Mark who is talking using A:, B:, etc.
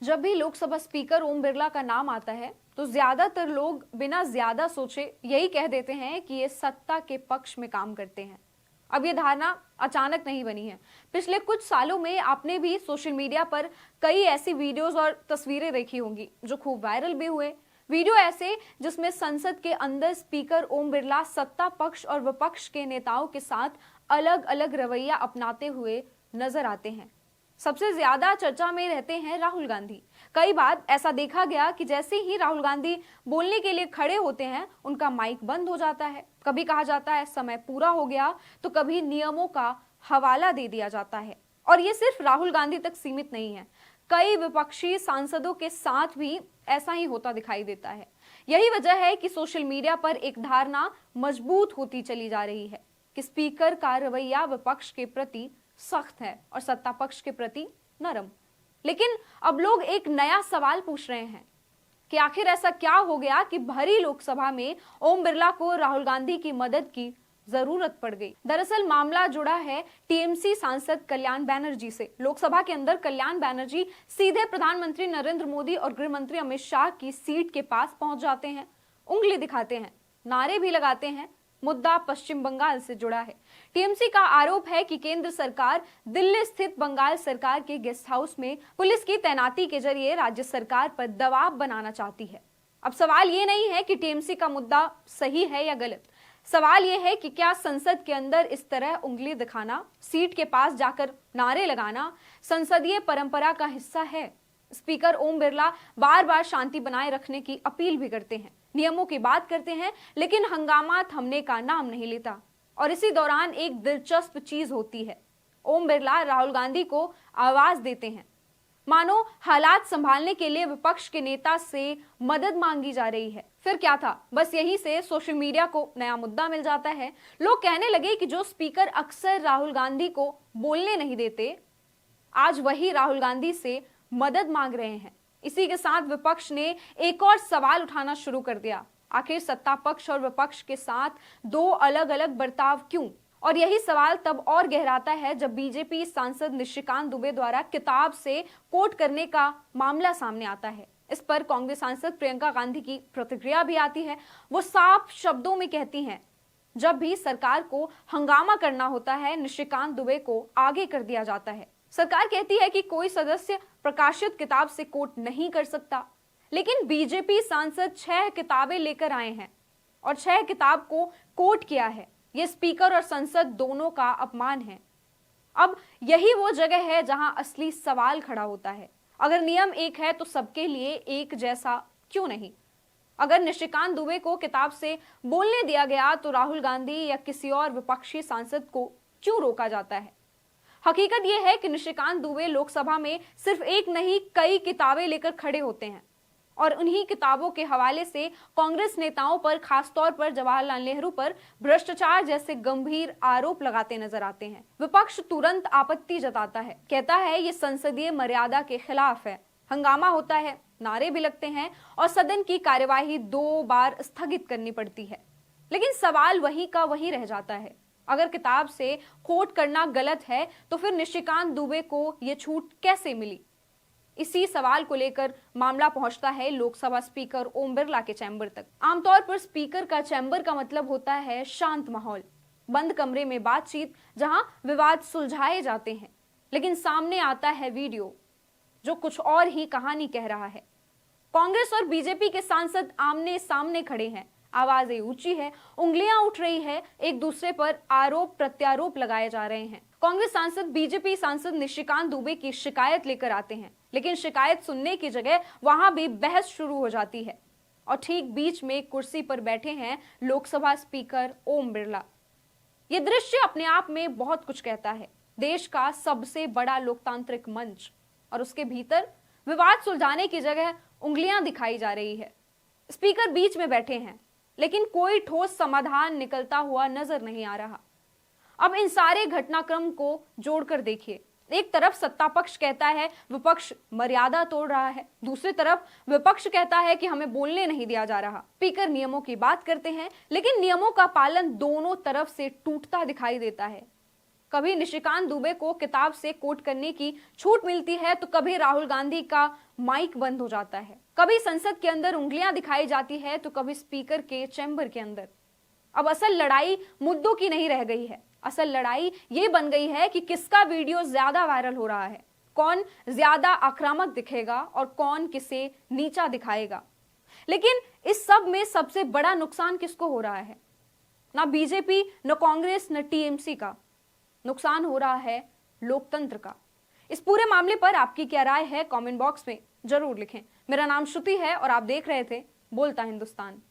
A: जब भी लोकसभा स्पीकर ओम बिरला का नाम आता है तो ज्यादातर लोग बिना ज्यादा सोचे यही कह देते हैं कि ये सत्ता के पक्ष में काम करते हैं। अब ये धारणा अचानक नहीं बनी है। पिछले कुछ सालों में आपने भी सोशल मीडिया पर कई ऐसी वीडियोस और तस्वीरें देखी होंगी जो खूब वायरल भी हुए। वीडियो ऐसे जिसमें संसद के अंदर स्पीकर ओम बिरला सत्ता पक्ष और विपक्ष के नेताओं के साथ अलग अलग रवैया अपनाते हुए नजर आते हैं। सबसे ज्यादा चर्चा में रहते हैं राहुल गांधी। कई बार ऐसा देखा गया कि जैसे ही राहुल गांधी बोलने के लिए खड़े होते हैं उनका माइक बंद हो जाता है। कभी कहा जाता है समय पूरा हो गया, तो कभी नियमों का हवाला दे दिया जाता है। और ये सिर्फ राहुल गांधी तक सीमित नहीं है, कई विपक्षी सांसदों के साथ भी ऐसा ही होता दिखाई देता है। यही वजह है कि सोशल मीडिया पर एक धारणा मजबूत होती चली जा रही है कि स्पीकर का रवैया विपक्ष के प्रति सख्त है और सत्ता पक्ष के प्रति नरम। लेकिन अब लोग एक नया सवाल पूछ रहे हैं कि आखिर ऐसा क्या हो गया कि भरी लोकसभा में ओम बिरला को राहुल गांधी की मदद की जरूरत पड़ गई। दरअसल मामला जुड़ा है टीएमसी सांसद कल्याण बैनर्जी से। लोकसभा के अंदर कल्याण बैनर्जी सीधे प्रधानमंत्री नरेंद्र मोदी और गृह मंत्री अमित शाह की सीट के पास पहुंच जाते हैं, उंगली दिखाते हैं, नारे भी लगाते हैं। मुद्दा पश्चिम बंगाल से जुड़ा है। टीएमसी का आरोप है कि केंद्र सरकार दिल्ली स्थित बंगाल सरकार के गेस्ट हाउस में पुलिस की तैनाती के जरिए राज्य सरकार पर दबाव बनाना चाहती है। अब सवाल ये नहीं है कि टीएमसी का मुद्दा सही है या गलत, सवाल यह है कि क्या संसद के अंदर इस तरह उंगली दिखाना, सीट के पास जाकर नारे लगाना संसदीय परंपरा का हिस्सा है। स्पीकर ओम बिरला बार बार शांति बनाए रखने की अपील भी करते हैं, नियमों की बात करते हैं, लेकिन हंगामा थमने का नाम नहीं लेता। और इसी दौरान एक दिलचस्प चीज होती है, ओम बिरला राहुल गांधी को आवाज देते हैं, मानो हालात संभालने के लिए विपक्ष के नेता से मदद मांगी जा रही है। फिर क्या था, बस यहीं से सोशल मीडिया को नया मुद्दा मिल जाता है। लोग कहने लगे कि जो स्पीकर अक्सर राहुल गांधी को बोलने नहीं देते, आज वही राहुल गांधी से मदद मांग रहे हैं। इसी के साथ विपक्ष ने एक और सवाल उठाना शुरू कर दिया, आखिर सत्ता पक्ष और विपक्ष के साथ दो अलग अलग बर्ताव क्यों? और यही सवाल तब और गहराता है जब बीजेपी सांसद निशिकांत दुबे द्वारा किताब से कोट करने का मामला सामने आता है। इस पर कांग्रेस सांसद प्रियंका गांधी की प्रतिक्रिया भी आती है। वो साफ शब्दों में कहती हैं, जब भी सरकार को हंगामा करना होता है, निशिकांत दुबे को आगे कर दिया जाता है। सरकार कहती है कि कोई सदस्य प्रकाशित किताब से कोट नहीं कर सकता, लेकिन बीजेपी सांसद 6 किताबें लेकर आए हैं और 6 किताब को कोट किया है। ये स्पीकर और संसद दोनों का अपमान है। अब यही वो जगह है जहां असली सवाल खड़ा होता है। अगर नियम एक है तो सबके लिए एक जैसा क्यों नहीं? अगर निशिकांत दुबे को किताब से बोलने दिया गया तो राहुल गांधी या किसी और विपक्षी सांसद को क्यों रोका जाता है? हकीकत यह है कि निशिकांत दुबे लोकसभा में सिर्फ एक नहीं कई किताबें लेकर खड़े होते हैं और उन्हीं किताबों के हवाले से कांग्रेस नेताओं पर, खासतौर पर जवाहरलाल नेहरू पर भ्रष्टाचार जैसे गंभीर आरोप लगाते नजर आते हैं। विपक्ष तुरंत आपत्ति जताता है, कहता है ये संसदीय मर्यादा के खिलाफ है। हंगामा होता है, नारे भी लगते हैं और सदन की कार्यवाही 2 बार स्थगित करनी पड़ती है। लेकिन सवाल वही का वही रह जाता है। अगर किताब से कोट करना गलत है तो फिर निशिकांत दुबे को ये छूट कैसे मिली? इसी सवाल को लेकर मामला पहुंचता है लोकसभा स्पीकर ओम बिरला के चैम्बर तक। आमतौर पर स्पीकर का चैम्बर का मतलब होता है शांत माहौल, बंद कमरे में बातचीत जहां विवाद सुलझाए जाते हैं। लेकिन सामने आता है वीडियो जो कुछ और ही कहानी कह रहा है। कांग्रेस और बीजेपी के सांसद आमने सामने खड़े हैं, आवाजें ऊंची है, उंगलियां उठ रही है, एक दूसरे पर आरोप प्रत्यारोप लगाए जा रहे हैं। कांग्रेस सांसद बीजेपी सांसद निशिकांत दुबे की शिकायत लेकर आते हैं, लेकिन शिकायत सुनने की जगह वहां भी बहस शुरू हो जाती है और ठीक बीच में कुर्सी पर बैठे हैं लोकसभा स्पीकर ओम बिरला। ये दृश्य अपने आप में बहुत कुछ कहता है। देश का सबसे बड़ा लोकतांत्रिक मंच और उसके भीतर विवाद सुलझाने की जगह उंगलियां दिखाई जा रही है। स्पीकर बीच में बैठे हैं, लेकिन कोई ठोस समाधान निकलता हुआ नजर नहीं आ रहा। अब इन सारे घटनाक्रम को जोड़कर देखिए। एक तरफ सत्ता पक्ष कहता है विपक्ष मर्यादा तोड़ रहा है, दूसरी तरफ विपक्ष कहता है कि हमें बोलने नहीं दिया जा रहा। स्पीकर नियमों की बात करते हैं, लेकिन नियमों का पालन दोनों तरफ से टूटता दिखाई देता है। कभी निशिकांत दुबे को किताब से कोट करने की छूट मिलती है तो कभी राहुल गांधी का माइक बंद हो जाता है, कभी संसद के अंदर उंगलियां दिखाई जाती है तो कभी स्पीकर के चैम्बर के अंदर। अब असल लड़ाई मुद्दों की नहीं रह गई है, असल लड़ाई ये बन गई है कि किसका वीडियो ज्यादा वायरल हो रहा है, कौन ज्यादा आक्रामक दिखेगा और कौन किसे नीचा दिखाएगा। लेकिन इस सब में सबसे बड़ा नुकसान किसको हो रहा है? ना बीजेपी, न कांग्रेस, न टीएमसी का। नुकसान हो रहा है लोकतंत्र का। इस पूरे मामले पर आपकी क्या राय है, कमेंट बॉक्स में जरूर लिखें। मेरा नाम श्रुति है और आप देख रहे थे बोलता हिंदुस्तान।